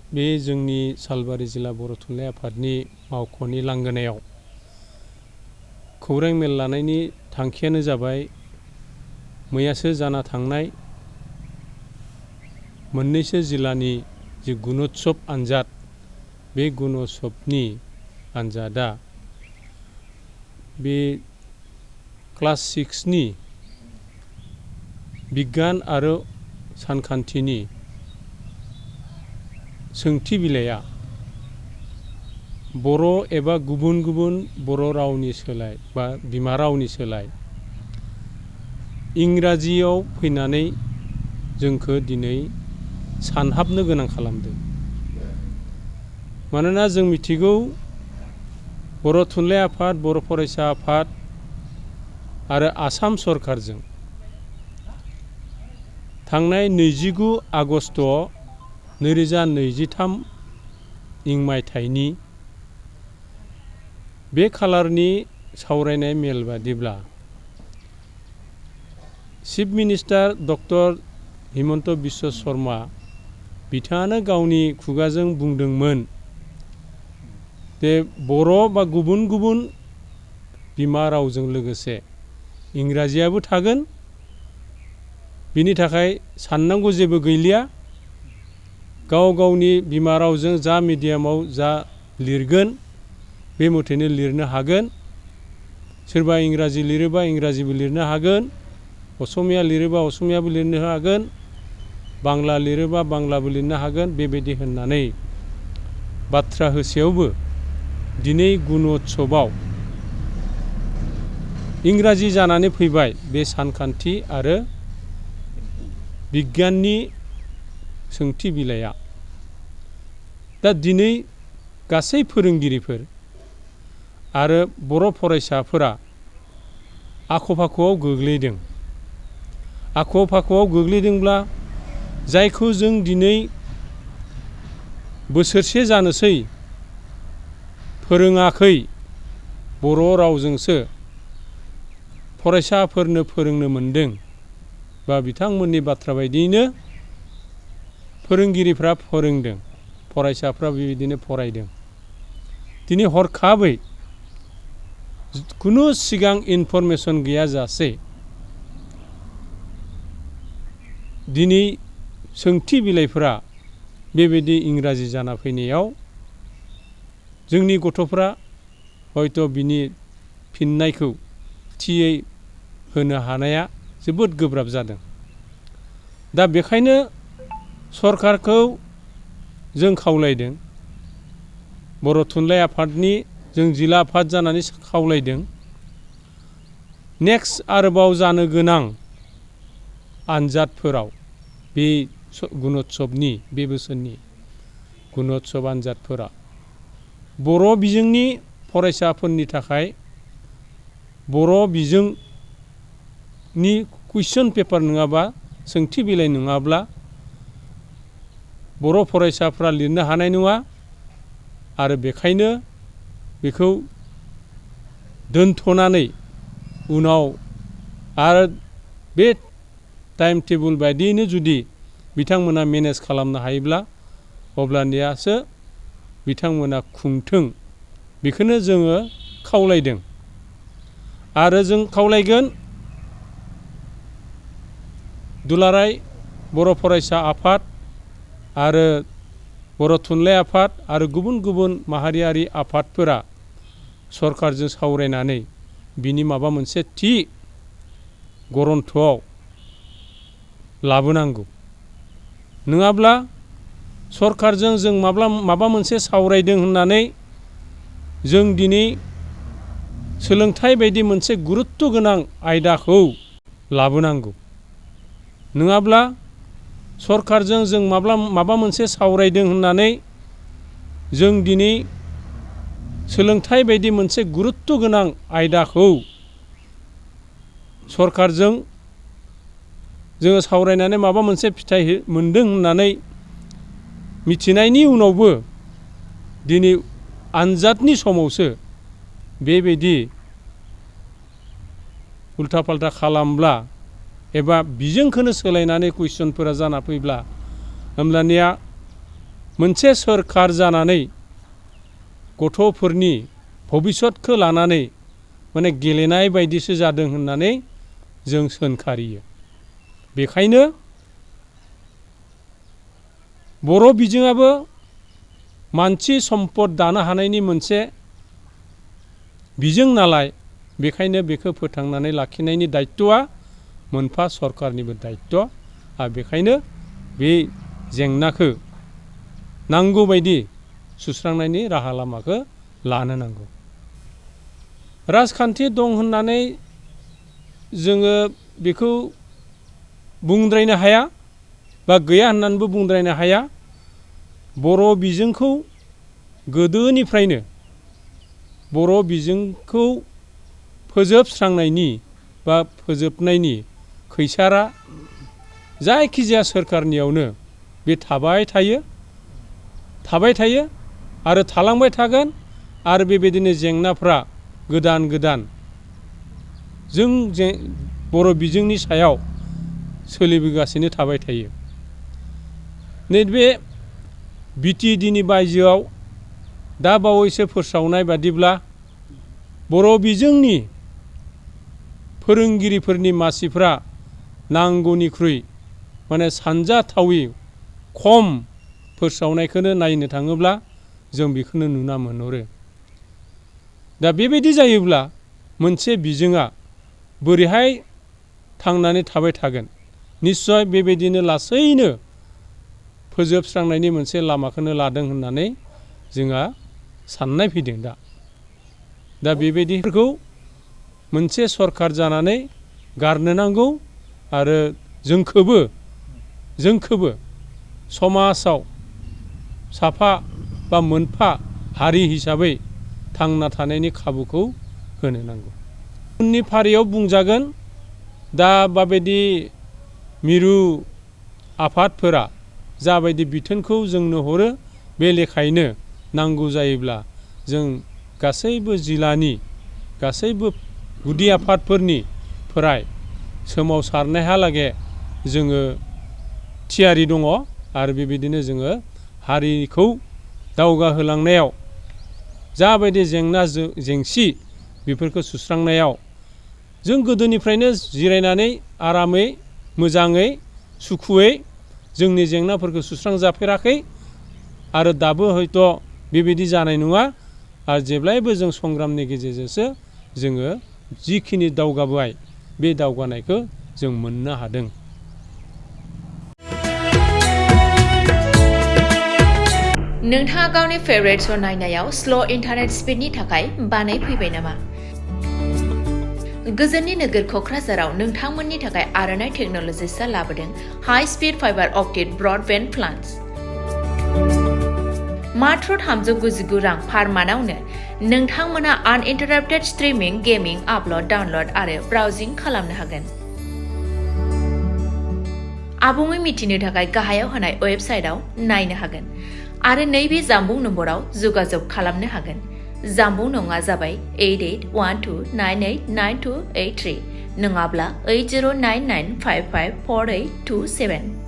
बे जोंनि सालबारि जिल्ला बर' थुनलाइ आफादनि मावख'नि लांगोनायाव खौरां मेल लानायनि थांखियानो जाबाय मैयासो जाना थांनाय मोननैसो जिल्लानि जि गुणोत्सव आनजाद बे गुणोत्सवनि आनजादा बे क्लास 6 नि बिगियान आरो सानखान्थिनि सोंथि बिलाइया बर' एबा गुबुन गुबुन बर' रावनि सोलाय बा बिमा रावनि सोलाय इंराजियाव फैनानै जोंखौ दिनै सानहाबनो गोनां खालामदों। मानोना जों मिथिगौ बर' थुनलाइ आफाद, बर' फरायसा आफाद आरो आसाम सरकारजों थांनाय 29 आगस्ट 2023 इं मायथाइनि बे खालारनि सावरायनाय मेल बादिब्ला chief minister doctor Himanta Biswa Sharma बिथाङानो गावनि खुगाजों बुंदोंमोन जे बर' बा गुबुन गुबुन बिमा रावजों लोगोसे इंराजियाबो थागोन। बिनि थाखाय साननांगौ जेबो गैलिया। गाव गावनि बिमा रावजों जा मिडियामाव जा लिरगोन बे मथेनो लिरनो हागोन। सोरबा इंराजि लिरोबा इंराजिबो लिरनो हागोन, असमिया लिरोबा असमियाबो लिरनो हागोन, बांला लिरोबा बांलाबो लिरनो हागोन। बेबायदि होननानै बाथ्रा होसेयावबो दिनै गुणोत्सवआव इंराजि जानानै फैबाय बे सानखान्थि आरो बिगियाननि सोंथि बिलाइया। दा दिनै गासै फोरोंगिरिफोर आरो बर' फरायसाफोरा आख' फाख'आव गोग्लैदों। आख' फाख'आव गोग्लैदोंब्ला जायखौ जों दिनै बोसोरसे जानोसै फोरोङाखै, बर' रावजोंसो फरायसाफोरनो फोरोंनो मोनदों बा बिथांमोननि बाथ्रा बायदियैनो फोरोंगिरिफ्रा फोरोंदों, फरायसाफ्रा बेबायदिनो फरायदों। दिनै हरखाबै खुनु सिगां इनफरमेसन गैयाजासे दिनै सोंथि बिलाइफोरा बेबायदि इंराजि जाना फैनायाव जोंनि गथ'फ्रा हयथ' बिनि फिननायखौ थियै होनो हानाया जोबोद गोब्राब जादों। दा बेखायनो सरकारखौ जों खावलायदों, बर' थुनलाइ आफादनि जों जिल्ला आफाद जानानै खावलायदों, नेक्स्ट आरोबाव जानो गोनां आनजादफोराव बे गुणोत्सवनि बे बोसोरनि गुणोत्सव आनजादफोरा बर' बिजोंनि फरायसाफोरनि थाखाय बर' बिजोंनि कुइसन पेपार नङाबा सोंथि बिलाइ नङाब्ला बर' फरायसाफ्रा लिरनो हानाय नङा। आरो बेखायनो बेखौ दोनथ'नानै उनाव आरो बे टाइम टेबोल बायदियैनो जुदि बिथांमोना मेनेज खालामनो हायोब्ला अब्लानियासो बिथांमोना खुंथों, बेखौनो जोङो खावलायदों। आरो जों खावलायगोन दुलाराय बर' फरायसा आफाद आरो बर' थुनलाइ आफाद आरो गुबुन गुबुन माहारियारि आफादफोरा सरकारजों सावरायनानै बिनि माबा मोनसे थि गरन्थ'आव लाबोनांगौ। नङाब्ला सरकारजों जों माबा मोनसे सावरायदों होननानै जों दिनै सोलोंथाइ बायदि मोनसे गुरुत्त गोनां आयदाखौ लाबोनांगौ। नङाब्ला सरकारजों जों माबा मोनसे सावरायदों होननानै जों दिनै सोलोंथाइ बायदि मोनसे गुरुत्त गोनां आयदाखौ सरकारजों जोङो सावरायनानै माबा मोनसे फिथाइ मोनदों होननानै मिथिनायनि उनावबो दिनै आनजादनि समावसो बेबायदि उल्था फाल्था खालामब्ला एबा बिजोंखौनो सोलायनानै कुइसनफोरा जाना फैब्ला होमब्लानिया मोनसे सोरखार जानानै गथ'फोरनि भबिष्यतखौ लानानै माने गेलेनाय बायदिसो जादों होननानै जों सोंखारियो। बेखायनो बर' बिजोङाबो मानसि सम्पद दानो हानायनि मोनसे बिजों नालाय, बेखायनो बेखौ फोथांनानै लाखिनायनि दायित्वआ मोनफा सरकारनिबो दायित्व। आरो बेखायनो बे जेंनाखौ नांगौ बायदि सुस्रांनायनि राहा लामाखौ लानो नांगौ। राजखान्थि दं होननानै जोङो बेखौ बुंद्रायनो हाया बा गैया होननानैबो बुंद्रायनो हाया। बर' बिजोंखौ गोदोनिफ्रायनो बर' बिजोंखौ फोजोबस्रांनायनि बा फोजोबनायनि खैसारा जायखिजाया सोरखारनियावनो बे थाबाय थायो आरो थालांबाय थागोन। आरो बेबायदिनो जेंनाफ्रा गोदान गोदान जों बर' बिजोंनि सायाव सोलिबोगासिनो थाबाय थायो। नैबे बिटिएडिनि बायजोआव दा बावैसो फोसावनाय बादिब्ला बर' बिजोंनि फोरोंगिरिफोरनि मासिफ्रा नांगौनिख्रुइ माने सानजाथावि खम फोसावनायखौनो नायनो थाङोब्ला जों बेखौनो नुना मोनहरो। दा बेबायदि जायोब्ला मोनसे बिजोङा बोरैहाय थांनानै थाबाय थागोन? निस्सय बेबायदिनो लासैनो फोजोबस्रांनायनि मोनसे लामाखौनो लादों होननानै जोंहा साननाय फैदों। दा बेबायदिफोरखौ मोनसे सरखार जानानै गारनो नांगौ आरो जोंखोबो समाजाव साफा बा मोनफा हारि हिसाबै थांना थानायनि खाबुखौ होनो नांगौ। उननि फारियाव बुंजागोन दा बाबायदि मिरु आफादफोरा जाबायदि बिथोनखौ जोंनो हरो, बे लेखायैनो नांगौ जायोब्ला जों गासैबो जिल्लानि गासैबो गुदि आफादफोरनिफ्राय सोमावसारनायहालागै जोङो थियारि दङ। आरो बेबायदिनो जोङो हारिखौ दावगाहोलांनायाव जाबायदि जेंना जेंसि बेफोरखौ सुस्रांनायाव जों गोदोनिफ्रायनो जिरायनानै आरामै मोजाङै सुखुयै जोंनि जेंनाफोरखौ सुस्रांजाफेराखै आरो दाबो हयथ' बेबायदि जानाय नङा। आरो जेब्लायबो जों संग्रामनि गेजेरजोंसो जोङो जिखिनि दावगाबाय बे दावगानायखौ जों मोननो हादों। नोंथाङा गावनि फेभरेट श' नायनायाव स्ल' इन्टारनेट स्पिडनि थाखाय बानायफैबाय नामा? गोजोननि नोगोर क'क्राझाराव नोंथांमोननि थाखाय आर'नाइ टेक्न'लजिसआ लाबोदों high speed fibre optic broadband plans. मात्र 399 रां पार मान्थआवनो नोंथांमोना आनइन्टाराप्टेड स्ट्रिमिं, गेमिं, आपल'ड, डाउनल'ड आरो ब्राउजिं खालामनो हागोन। आबुङै मिथिनो थाखाय गाहायाव होनाय वेबसाइटआव नायनो हागोन आरो नैबे जामबुं नम्बराव जगाजग खालामनो हागोन। जामबुं नङा जाबाय 8812989283 नङाब्ला 8099554827।